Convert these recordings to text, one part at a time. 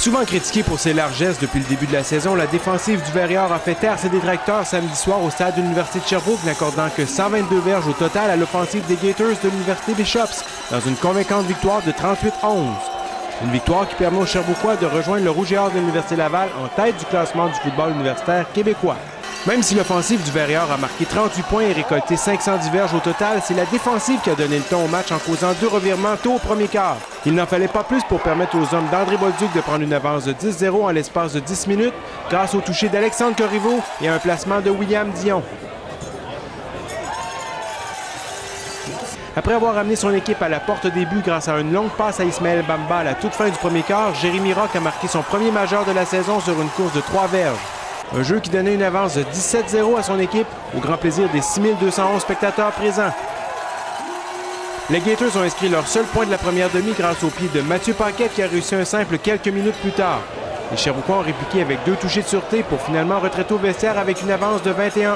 Souvent critiquée pour ses largesses depuis le début de la saison, la défensive du Verrières a fait taire ses détracteurs samedi soir au stade de l'Université de Sherbrooke, n'accordant que 122 verges au total à l'offensive des Gators de l'Université Bishops, dans une convaincante victoire de 38-11. Une victoire qui permet aux Sherbrookois de rejoindre le Rouge et Or de l'Université Laval en tête du classement du football universitaire québécois. Même si l'offensive du Verrières a marqué 38 points et récolté 510 verges au total, c'est la défensive qui a donné le ton au match en causant 2 revirements tôt au premier quart. Il n'en fallait pas plus pour permettre aux hommes d'André Bolduc de prendre une avance de 10-0 en l'espace de 10 minutes grâce au toucher d'Alexandre Corriveau et à un placement de William Dion. Après avoir amené son équipe à la porte des buts grâce à une longue passe à Ismaël Bamba à la toute fin du premier quart, Jérémy Rock a marqué son premier majeur de la saison sur une course de 3 verges. Un jeu qui donnait une avance de 17-0 à son équipe, au grand plaisir des 6211 spectateurs présents. Les Gators ont inscrit leur seul point de la première demi grâce au pied de Mathieu Paquette qui a réussi un simple quelques minutes plus tard. Les Sherbrookois ont répliqué avec 2 touchés de sûreté pour finalement retraiter au vestiaire avec une avance de 21-1.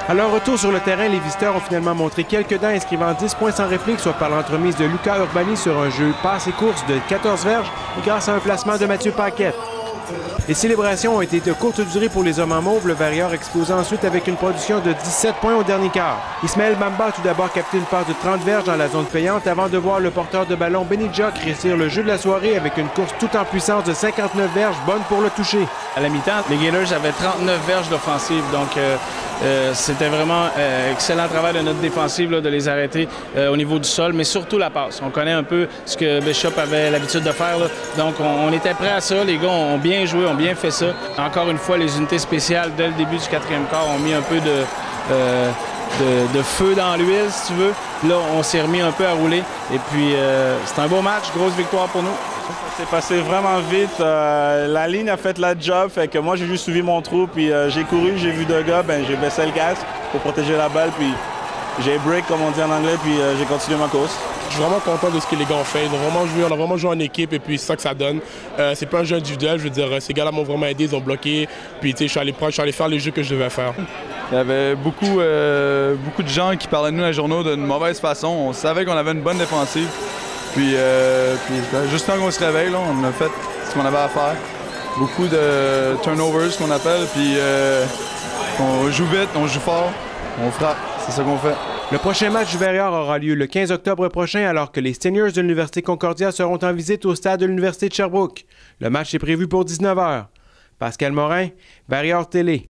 À leur retour sur le terrain, les visiteurs ont finalement montré quelques dents, inscrivant 10 points sans réplique, soit par l'entremise de Lucas Urbani sur un jeu passe et course de 14 verges et grâce à un placement de Mathieu Paquette. Les célébrations ont été de courte durée pour les hommes en mauve, le Verrières explosant ensuite avec une production de 17 points au dernier quart. Ismaël Bamba a tout d'abord capté une passe de 30 verges dans la zone payante avant de voir le porteur de ballon Benny Jock réussir le jeu de la soirée avec une course tout en puissance de 59 verges, bonne pour le toucher. À la mi-temps, les Gators avaient 39 verges d'offensive, donc c'était vraiment excellent travail de notre défensive là, de les arrêter au niveau du sol, mais surtout la passe. On connaît un peu ce que Bishop avait l'habitude de faire, là. Donc on était prêts à ça, les gars ont bien joué, ont bien fait ça. Encore une fois, les unités spéciales, dès le début du 4e quart, ont mis un peu de feu dans l'huile, si tu veux. Là, on s'est remis un peu à rouler. Et puis, c'est un beau match, grosse victoire pour nous. Ça s'est passé vraiment vite. La ligne a fait la job, fait que moi, j'ai juste suivi mon trou, puis j'ai couru, j'ai vu 2 gars, j'ai baissé le casque pour protéger la balle, puis j'ai break, comme on dit en anglais, puis j'ai continué ma course. Je suis vraiment content de ce que les gars ont fait. On a vraiment joué en équipe et puis c'est ça que ça donne. C'est pas un jeu individuel, je veux dire, ces gars-là m'ont vraiment aidé, ils ont bloqué. Puis je suis allé faire les jeux que je devais faire. Il y avait beaucoup de gens qui parlaient de nous dans les journaux d'une mauvaise façon. On savait qu'on avait une bonne défensive. Puis juste quand on se réveille, là, on a fait ce qu'on avait à faire. Beaucoup de turnovers qu'on appelle. Puis on joue vite, on joue fort, on frappe. C'est ça qu'on fait. Le prochain match du Verrières aura lieu le 15 octobre prochain alors que les Seniors de l'Université Concordia seront en visite au stade de l'Université de Sherbrooke. Le match est prévu pour 19h. Pascal Morin, Verrières Télé.